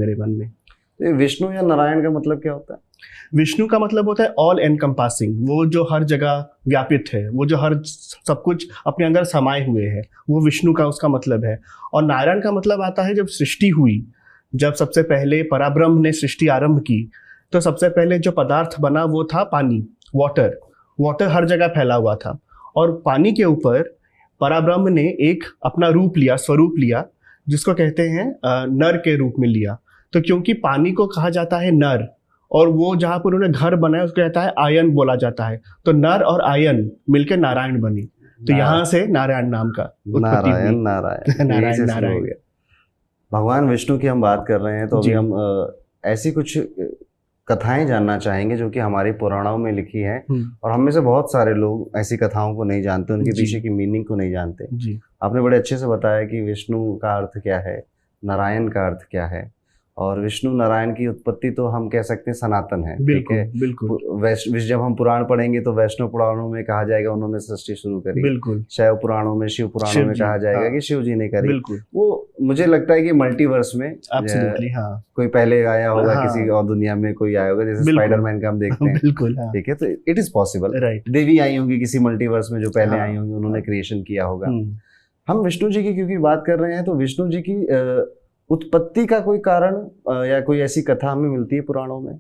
मेरे मन में। तो विष्णु या नारायण का मतलब क्या होता है? विष्णु का मतलब होता है ऑल एनकम्पासिंग, वो जो हर जगह व्यापित है, वो जो हर सब कुछ अपने अंदर समाये हुए है, वो विष्णु का उसका मतलब है। और नारायण का मतलब आता है जब सृष्टि हुई, जब सबसे पहले पराब्रह्म ने सृष्टि आरंभ की, तो सबसे पहले जो पदार्थ बना वो था पानी, वाटर। वाटर हर जगह फैला हुआ था, और पानी के ऊपर पराब्रह्म ने एक अपना रूप लिया, स्वरूप लिया, जिसको कहते हैं नर के रूप में लिया। तो क्योंकि पानी को कहा जाता है नर, और वो जहाँ पर उन्होंने घर बनाया उसको कहता है आयन बोला जाता है, तो नर और आयन मिलकर नारायण बनी। तो यहाँ से नारायण नाम का उत्पत्ति हुई। नारायण नारायण। भगवान विष्णु की हम बात कर रहे हैं, तो अभी हम ऐसी कुछ कथाएं जानना चाहेंगे जो कि हमारे पुराणों में लिखी हैं, और हम में से बहुत सारे लोग ऐसी कथाओं को नहीं जानते, उनके पीछे की मीनिंग को नहीं जानते। आपने बड़े अच्छे से बताया कि विष्णु का अर्थ क्या है, नारायण का अर्थ क्या है, और विष्णु नारायण की उत्पत्ति तो हम कह सकते हैं सनातन है। बिल्कुल, बिल्कुल। जब हम पुराण पढ़ेंगे तो वैष्णव पुराणों में कहा जाएगा उन्होंने सृष्टि शुरू करी। बिल्कुल। शैव पुराणों में, शिव पुराणों में कहा जाएगा कि शिव जी ने करी। बिल्कुल। वो मुझे लगता है कि मल्टीवर्स में कोई पहले आया होगा, किसी और दुनिया में कोई आया होगा, जैसे स्पाइडरमैन का हम देखते हैं। बिल्कुल। ठीक है, तो इट इज पॉसिबल। देवी आई होंगी किसी मल्टीवर्स में जो पहले आई होंगी, उन्होंने क्रिएशन किया होगा। हम विष्णु जी की क्योंकि बात कर रहे हैं, तो विष्णु जी की उत्पत्ति का कोई कारण या कोई ऐसी कथा हमें मिलती है पुराणों में?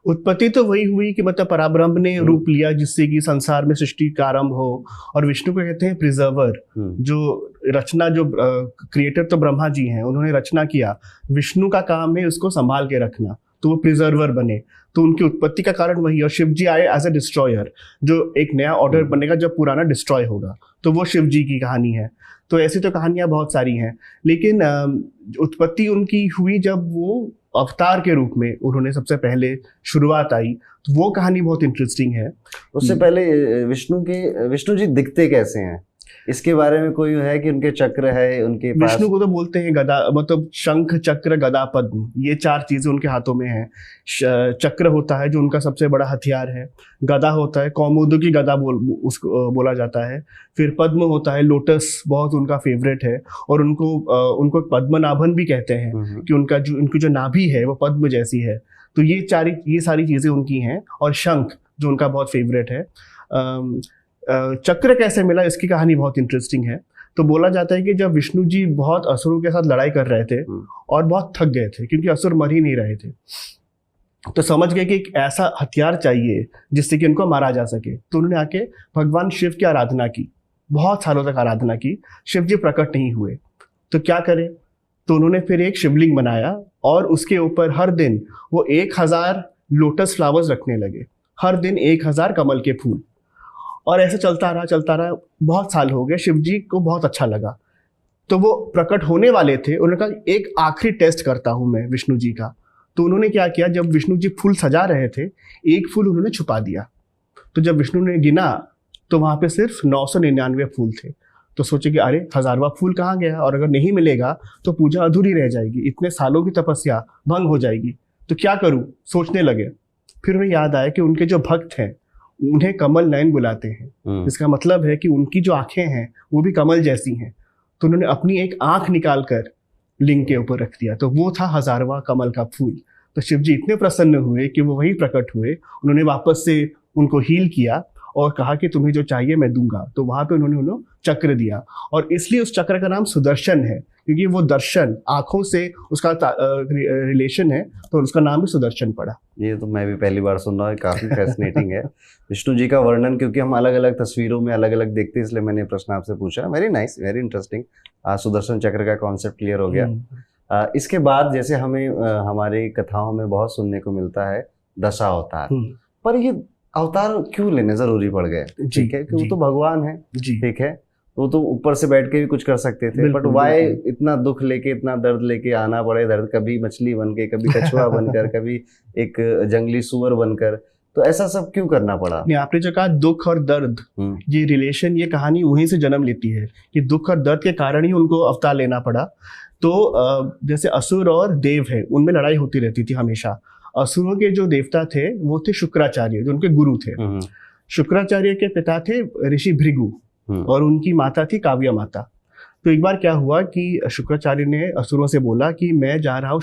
उत्पत्ति तो वही हुई कि मतलब पराब्रह्म ने रूप लिया जिससे कि संसार में सृष्टि का आरंभ हो, और विष्णु को कहते हैं प्रिजर्वर। जो रचना, जो क्रिएटर तो ब्रह्मा जी हैं, उन्होंने रचना किया, विष्णु का काम है उसको संभाल के रखना, तो वो प्रिजर्वर बने। तो उनकी उत्पत्ति का कारण वही। और शिव जी आए एज ए डिस्ट्रॉयर, जो एक नया ऑर्डर बनेगा जब पुराना डिस्ट्रॉय होगा, तो वो शिव जी की कहानी है। तो ऐसी तो कहानियां बहुत सारी हैं, लेकिन उत्पत्ति उनकी हुई जब वो अवतार के रूप में उन्होंने सबसे पहले शुरुआत आई, तो वो कहानी बहुत इंटरेस्टिंग है। उससे पहले विष्णु जी दिखते कैसे हैं, इसके बारे में कोई है कि उनके चक्र है उनके पास? विष्णु को तो बोलते हैं गदा, मतलब शंख, चक्र, गदा, पद्म, ये 4 चीजें उनके हाथों में हैं। चक्र होता है जो उनका सबसे बड़ा हथियार है, गदा होता है, कौमुदी की गदा उसको बोला जाता है, फिर पद्म होता है, लोटस बहुत उनका फेवरेट है, और उनको पद्मनाभन भी कहते हैं कि उनकी जो नाभि है वो पद्म जैसी है। तो ये सारी चीजें उनकी हैं, और शंख जो उनका बहुत फेवरेट है। चक्र कैसे मिला, इसकी कहानी बहुत इंटरेस्टिंग है। तो बोला जाता है कि जब विष्णु जी बहुत असुरों के साथ लड़ाई कर रहे थे और बहुत थक गए थे, क्योंकि असुर मर ही नहीं रहे थे, तो समझ गए कि एक ऐसा हथियार चाहिए जिससे कि उनको मारा जा सके। तो उन्होंने आके भगवान शिव की आराधना की, बहुत सालों तक आराधना की, शिव जी प्रकट नहीं हुए। तो क्या करें, तो उन्होंने फिर एक शिवलिंग बनाया, और उसके ऊपर हर दिन वो 1000 लोटस फ्लावर्स रखने लगे, हर दिन 1000 कमल के फूल। और ऐसे चलता रहा, बहुत साल हो गए। शिव जी को बहुत अच्छा लगा, तो वो प्रकट होने वाले थे। उन्होंने कहा एक आखिरी टेस्ट करता हूं मैं विष्णु जी का। तो उन्होंने क्या किया, जब विष्णु जी फूल सजा रहे थे, एक फूल उन्होंने छुपा दिया। तो जब विष्णु ने गिना तो वहां पे सिर्फ 999 फूल थे। तो सोचे कि अरे 1000वां फूल कहाँ गया, और अगर नहीं मिलेगा तो पूजा अधूरी रह जाएगी, इतने सालों की तपस्या भंग हो जाएगी। तो क्या करूं, सोचने लगे। फिर उन्हें याद आया कि उनके जो भक्त हैं उन्हें कमल नयन बुलाते हैं। इसका मतलब है कि उनकी जो आंखें हैं वो भी कमल जैसी हैं। तो उन्होंने अपनी एक आंख निकालकर लिंग के ऊपर रख दिया, तो वो था 1000वां कमल का फूल। तो शिव जी इतने प्रसन्न हुए कि वो वही प्रकट हुए। उन्होंने वापस से उनको हील किया और कहा कि तुम्हें जो चाहिए मैं दूंगा। तो वहां पे उन्होंने चक्र दिया, और इसलिए उस चक्र का नाम सुदर्शन है, क्योंकि वो दर्शन, आंखों से उसका रिलेशन है, तो उसका नाम भी सुदर्शन पड़ा। ये तो मैं भी पहली बार सुन रहा हूँ, काफी फैसिनेटिंग है विष्णु जी का वर्णन, क्योंकि हम अलग अलग तस्वीरों में अलग अलग देखते हैं, इसलिए मैंने प्रश्न आपसे पूछा। Very nice, very interesting. Sudarshan चक्र का कॉन्सेप्ट क्लियर हो गया। इसके बाद जैसे हमें हमारी कथाओं में बहुत सुनने को मिलता है दशा अवतार, पर ये अवतार क्यों लेने जरूरी पड़ गए? ठीक है कि वो तो भगवान है, ठीक है, वो तो ऊपर से बैठ के भी कुछ कर सकते थे, बट वाई इतना दुख लेके, इतना दर्द लेके आना पड़े, दर्द कभी मछली बनके, कभी कछुआ बनकर, कभी एक जंगली सुअर बनकर, तो ऐसा सब क्यों करना पड़ा? आपने जो कहा दुख और दर्द, ये रिलेशन, ये कहानी वहीं से जन्म लेती है कि दुख और दर्द के कारण ही उनको अवतार लेना पड़ा। तो जैसे असुर और देव है, उनमें लड़ाई होती रहती थी हमेशा। असुरों के जो देवता थे वो थे शुक्राचार्य, जो उनके गुरु थे। शुक्राचार्य के पिता थे ऋषि भृगु, और उनकी माता थी काव्य माता। तो एक बार क्या हुआ कि शुक्राचार्य ने असुरों से बोला कि मैं जा रहा हूँ